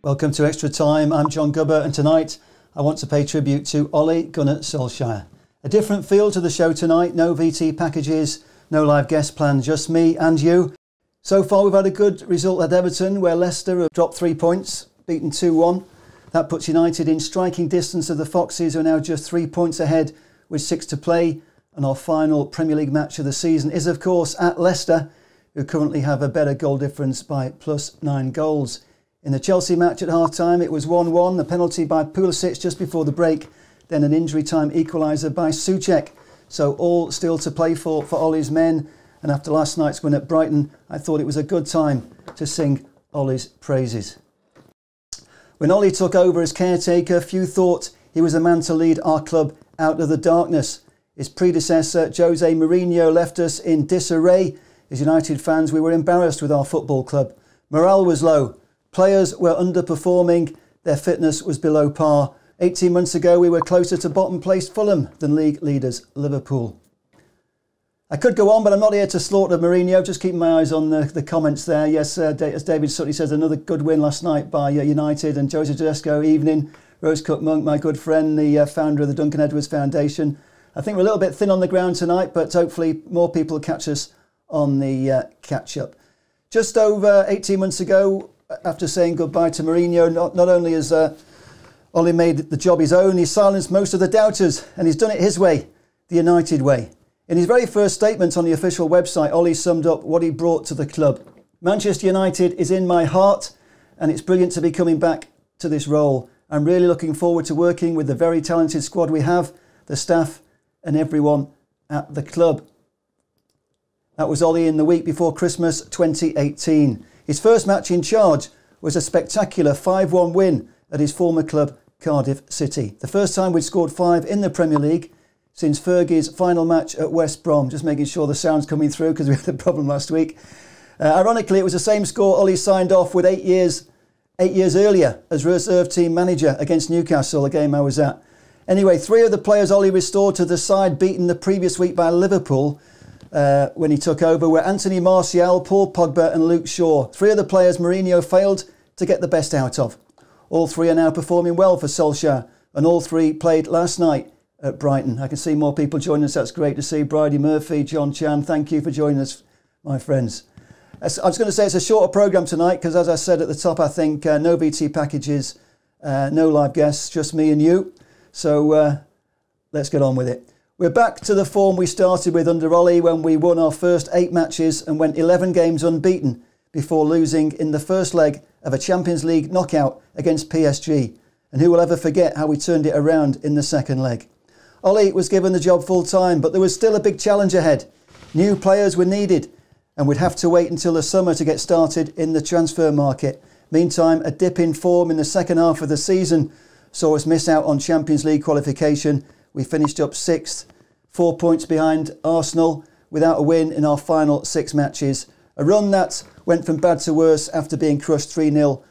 Welcome to Extra Time. I'm John Gubba, and tonight I want to pay tribute to Ole Gunnar Solskjaer. A different feel to the show tonight. No VT packages, no live guest plan, just me and you. So far we've had a good result at Everton, where Leicester have dropped 3 points, beaten 2-1. That puts United in striking distance of the Foxes, who are now just 3 points ahead with 6 to play. And our final Premier League match of the season is, of course, at Leicester, who currently have a better goal difference by +9 goals. In the Chelsea match at half-time, it was 1-1, a penalty by Pulisic just before the break, then an injury-time equaliser by Souček. So all still to play for Ole's men, and after last night's win at Brighton, I thought it was a good time to sing Ole's praises. When Ole took over as caretaker, few thought he was a man to lead our club out of the darkness. His predecessor, Jose Mourinho, left us in disarray. As United fans, we were embarrassed with our football club. Morale was low. Players were underperforming, their fitness was below par. 18 months ago we were closer to bottom placed Fulham than league leaders Liverpool. I could go on, but I'm not here to slaughter Mourinho, just keeping my eyes on the comments there. Yes, as David Sutty says, another good win last night by United, and Jose Tedesco, evening. Rose Cook Monk, my good friend, the founder of the Duncan Edwards Foundation. I think we're a little bit thin on the ground tonight, but hopefully more people will catch us on the catch-up. Just over 18 months ago, after saying goodbye to Mourinho, not only has Ole made the job his own, he's silenced most of the doubters, and he's done it his way, the United way. In his very first statement on the official website, Ole summed up what he brought to the club. Manchester United is in my heart, and it's brilliant to be coming back to this role. I'm really looking forward to working with the very talented squad we have, the staff and everyone at the club. That was Ole in the week before Christmas 2018. His first match in charge was a spectacular 5-1 win at his former club, Cardiff City. The first time we'd scored 5 in the Premier League since Fergie's final match at West Brom. Just making sure the sound's coming through because we had a problem last week. Ironically, it was the same score Ole signed off with 8 years earlier as reserve team manager against Newcastle, a game I was at. Anyway, 3 of the players Ole restored to the side beaten the previous week by Liverpool when he took over were Anthony Martial, Paul Pogba and Luke Shaw. 3 of the players Mourinho failed to get the best out of. All 3 are now performing well for Solskjaer, and all 3 played last night at Brighton. I can see more people joining us. That's great to see. Bridie Murphy, John Chan, thank you for joining us, my friends. I was going to say it's a shorter programme tonight because, as I said at the top, I think no VT packages, no live guests, just me and you. So let's get on with it. We're back to the form we started with under Ole when we won our first 8 matches and went 11 games unbeaten before losing in the first leg of a Champions League knockout against PSG. And who will ever forget how we turned it around in the second leg? Ole was given the job full time, but there was still a big challenge ahead. New players were needed and we'd have to wait until the summer to get started in the transfer market. Meantime, a dip in form in the second half of the season saw us miss out on Champions League qualification. We finished up 6th, 4 points behind Arsenal, without a win in our final 6 matches. A run that went from bad to worse after being crushed 3-0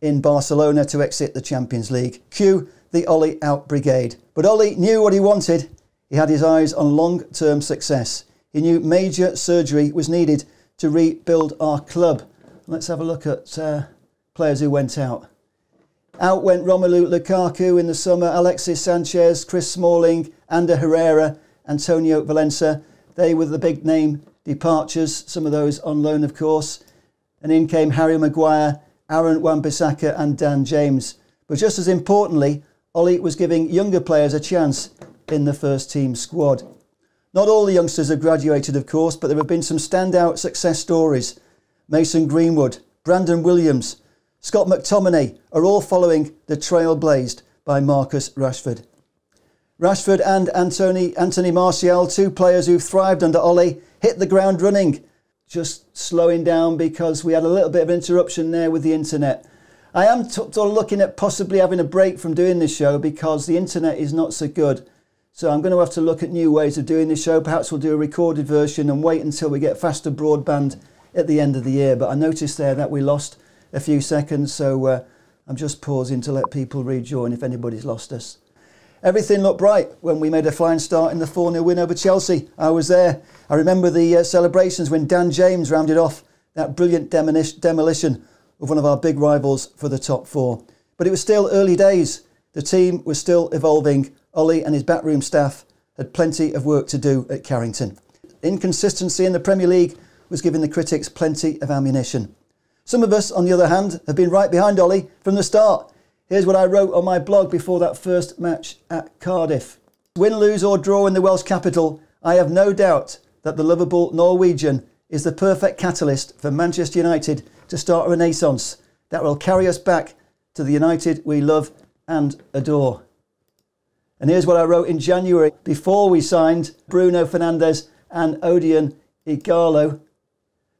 in Barcelona to exit the Champions League. Cue the Ole out brigade. But Ole knew what he wanted. He had his eyes on long-term success. He knew major surgery was needed to rebuild our club. Let's have a look at players who went out. Out went Romelu Lukaku in the summer, Alexis Sanchez, Chris Smalling, Ander Herrera, Antonio Valencia. They were the big name departures, some of those on loan of course. And in came Harry Maguire, Aaron Wan-Bissaka and Dan James. But just as importantly, Ole was giving younger players a chance in the first team squad. Not all the youngsters have graduated of course, but there have been some standout success stories. Mason Greenwood, Brandon Williams, Scott McTominay are all following the trail blazed by Marcus Rashford. Rashford and Anthony Martial, 2 players who've thrived under Ole, hit the ground running. Just slowing down because we had a little bit of interruption there with the internet. I am sort of looking at possibly having a break from doing this show because the internet is not so good. So I'm going to have to look at new ways of doing this show. Perhaps we'll do a recorded version and wait until we get faster broadband at the end of the year. But I noticed there that we lost a few seconds, so I'm just pausing to let people rejoin if anybody's lost us. Everything looked bright when we made a flying start in the 4-0 win over Chelsea. I was there. I remember the celebrations when Dan James rounded off that brilliant demolition of one of our big rivals for the top four. But it was still early days. The team was still evolving. Ollie and his backroom staff had plenty of work to do at Carrington. Inconsistency in the Premier League was giving the critics plenty of ammunition. Some of us, on the other hand, have been right behind Ollie from the start. Here's what I wrote on my blog before that first match at Cardiff. Win, lose or draw in the Welsh capital, I have no doubt that the lovable Norwegian is the perfect catalyst for Manchester United to start a renaissance that will carry us back to the United we love and adore. And here's what I wrote in January before we signed Bruno Fernandes and Odion Ighalo.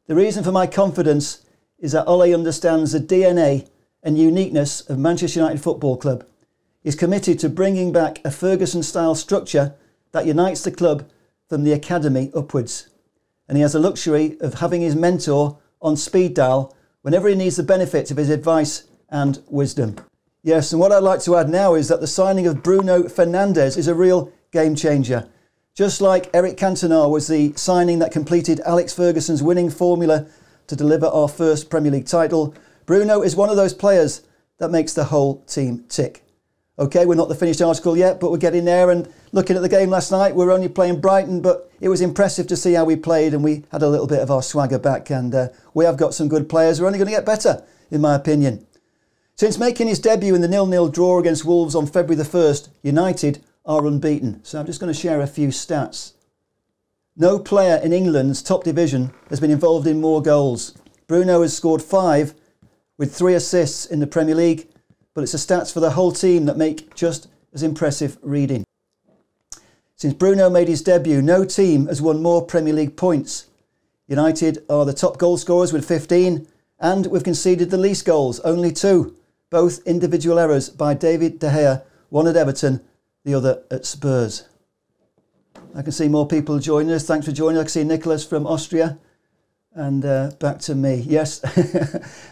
The reason for my confidence is that Ole understands the DNA and uniqueness of Manchester United Football Club. He's committed to bringing back a Ferguson-style structure that unites the club from the academy upwards. And he has the luxury of having his mentor on speed dial whenever he needs the benefit of his advice and wisdom. Yes, and what I'd like to add now is that the signing of Bruno Fernandes is a real game changer. Just like Eric Cantona was the signing that completed Alex Ferguson's winning formula to deliver our first Premier League title, Bruno is one of those players that makes the whole team tick. OK, we're not the finished article yet, but we're getting there. And looking at the game last night, we were only playing Brighton, but it was impressive to see how we played, and we had a little bit of our swagger back. And we have got some good players. We're only going to get better, in my opinion. Since making his debut in the 0-0 draw against Wolves on February the 1st, United are unbeaten. So I'm just going to share a few stats. No player in England's top division has been involved in more goals. Bruno has scored 5 with 3 assists in the Premier League, but it's the stats for the whole team that make just as impressive reading. Since Bruno made his debut, no team has won more Premier League points. United are the top goal scorers with 15, and we've conceded the least goals, only 2. Both individual errors by David De Gea, one at Everton, the other at Spurs. I can see more people joining us. Thanks for joining us. I can see Nicholas from Austria. And back to me. Yes.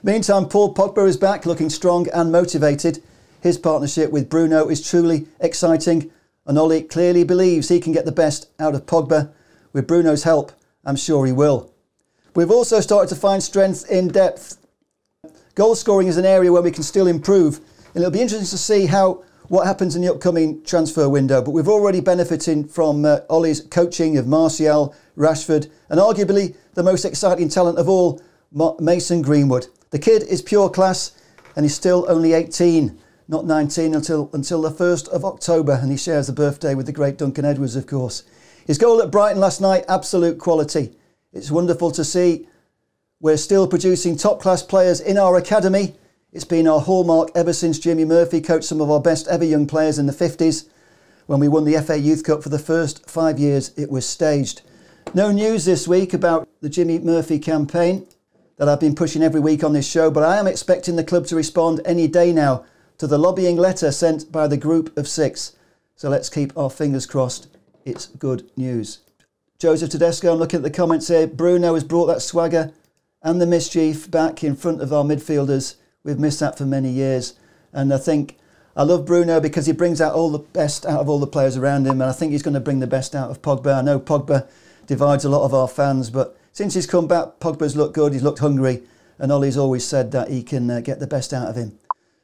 Meantime, Paul Pogba is back, looking strong and motivated. His partnership with Bruno is truly exciting, and Ole clearly believes he can get the best out of Pogba. With Bruno's help, I'm sure he will. We've also started to find strength in depth. Goal scoring is an area where we can still improve, and it'll be interesting to see what happens in the upcoming transfer window. But we've already benefited from Ole's coaching of Martial, Rashford, and arguably the most exciting talent of all, Mason Greenwood. The kid is pure class, and he's still only 18, not 19 until the 1st of October, and he shares the birthday with the great Duncan Edwards, of course. His goal at Brighton last night, absolute quality. It's wonderful to see we're still producing top-class players in our academy. It's been our hallmark ever since Jimmy Murphy coached some of our best ever young players in the 50s. When we won the FA Youth Cup for the first 5 years, it was staged. No news this week about the Jimmy Murphy campaign that I've been pushing every week on this show, but I am expecting the club to respond any day now to the lobbying letter sent by the group of 6. So let's keep our fingers crossed. It's good news. Joseph Tedesco, I'm looking at the comments here. Bruno has brought that swagger and the mischief back in front of our midfielders. We've missed that for many years. And I love Bruno because he brings out all the best out of all the players around him. And I think he's going to bring the best out of Pogba. I know Pogba divides a lot of our fans, but since he's come back, Pogba's looked good. He's looked hungry. And Ollie's always said that he can get the best out of him.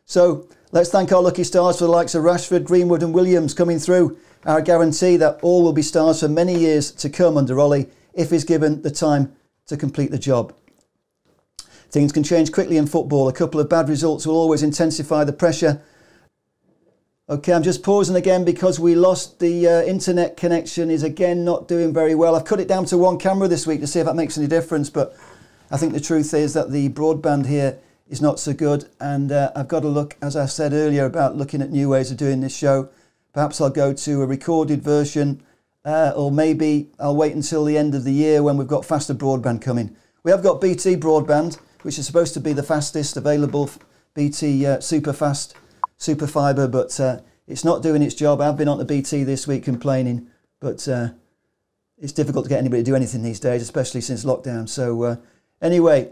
So let's thank our lucky stars for the likes of Rashford, Greenwood and Williams coming through. Our guarantee that all will be stars for many years to come under Ollie if he's given the time to complete the job. Things can change quickly in football. A couple of bad results will always intensify the pressure. OK, I'm just pausing again because we lost the internet connection is again not doing very well. I've cut it down to 1 camera this week to see if that makes any difference. But I think the truth is that the broadband here is not so good. And I've got to look, as I said earlier, about looking at new ways of doing this show. Perhaps I'll go to a recorded version or maybe I'll wait until the end of the year when we've got faster broadband coming. We have got BT broadband, which is supposed to be the fastest available, BT super fast, super fibre, but it's not doing its job. I've been on to BT this week complaining, but it's difficult to get anybody to do anything these days, especially since lockdown. So anyway,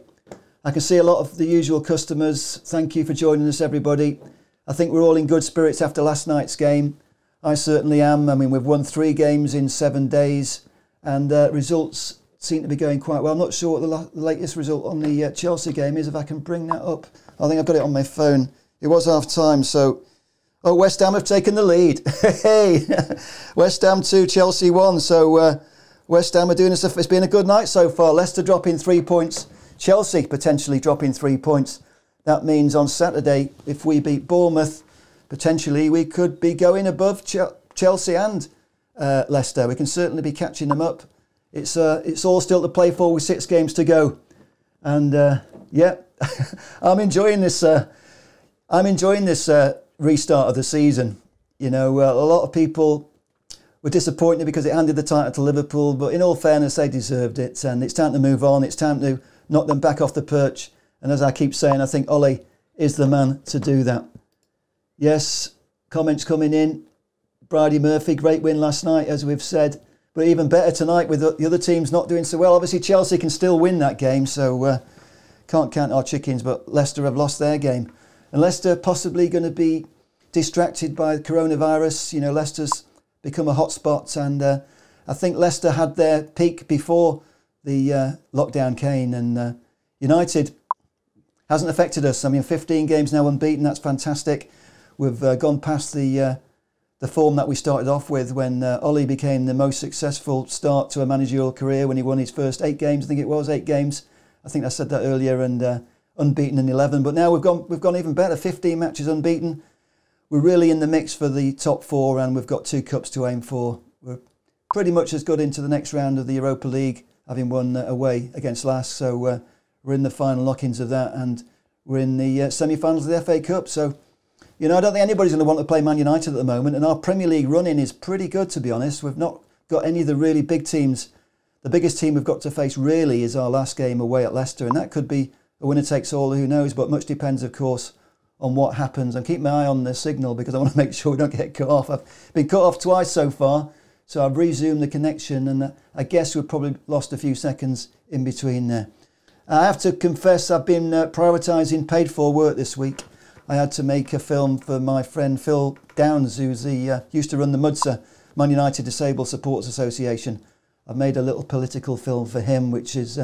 I can see a lot of the usual customers. Thank you for joining us, everybody. I think we're all in good spirits after last night's game. I certainly am. I mean, we've won 3 games in 7 days, and results seem to be going quite well. I'm not sure what the latest result on the Chelsea game is, if I can bring that up. I think I've got it on my phone. It was half-time, so... Oh, West Ham have taken the lead. Hey! West Ham 2, Chelsea 1. So West Ham are doing this. It's been a good night so far. Leicester dropping 3 points. Chelsea potentially dropping 3 points. That means on Saturday, if we beat Bournemouth, potentially we could be going above Chelsea and Leicester. We can certainly be catching them up. It's all still to play for with 6 games to go. And yeah, I'm enjoying this. Restart of the season. You know, a lot of people were disappointed because it handed the title to Liverpool, but in all fairness, they deserved it, and it's time to move on. It's time to knock them back off the perch, and as I keep saying, I think Ole is the man to do that. Yes, comments coming in. Bridie Murphy, great win last night, as we've said, but even better tonight with the other teams not doing so well. Obviously, Chelsea can still win that game, so can't count our chickens, but Leicester have lost their game. And Leicester possibly going to be distracted by the coronavirus. You know, Leicester's become a hotspot, and I think Leicester had their peak before the lockdown came, and United hasn't affected us. I mean, 15 games now unbeaten, that's fantastic. We've gone past the form that we started off with when Ole became the most successful start to a managerial career when he won his first 8 games. I think it was 8 games. I think I said that earlier, and unbeaten in 11, but now we've gone even better. 15 matches unbeaten. We're really in the mix for the top 4, and we've got 2 cups to aim for. We're pretty much as good into the next round of the Europa League, having won away against Lask. So we're in the final lock-ins of that, and we're in the semi-finals of the FA Cup. So, you know, I don't think anybody's going to want to play Man United at the moment, and our Premier League run-in is pretty good, to be honest. We've not got any of the really big teams. The biggest team we've got to face really is our last game away at Leicester, and that could be a winner takes all, who knows, but much depends, of course, on what happens. And keep my eye on the signal because I want to make sure we don't get cut off. I've been cut off twice so far, so I've resumed the connection, and I guess we've probably lost a few seconds in between there. I have to confess I've been prioritising paid for work this week. I had to make a film for my friend Phil Downs, who's used to run the MUDSA, Man United Disabled Supporters Association. I've made a little political film for him, which is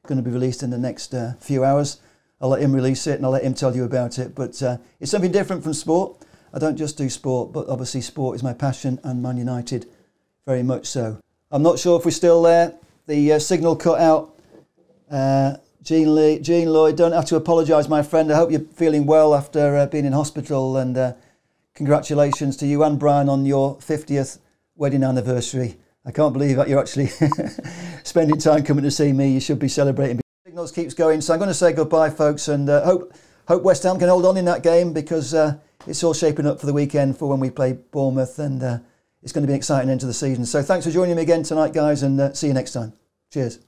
going to be released in the next few hours. I'll let him release it and I'll let him tell you about it. But it's something different from sport. I don't just do sport, but obviously sport is my passion, and Man United very much so. I'm not sure if we're still there. The signal cut out. Jean Lloyd, don't have to apologise, my friend. I hope you're feeling well after being in hospital, and congratulations to you and Brian on your 50th wedding anniversary. I can't believe that you're actually spending time coming to see me. You should be celebrating. Signals keeps going, so I'm going to say goodbye, folks, and hope West Ham can hold on in that game, because it's all shaping up for the weekend for when we play Bournemouth, and it's going to be an exciting end to the season. So thanks for joining me again tonight, guys, and see you next time. Cheers.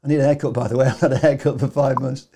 I need a haircut, by the way. I've had a haircut for 5 months.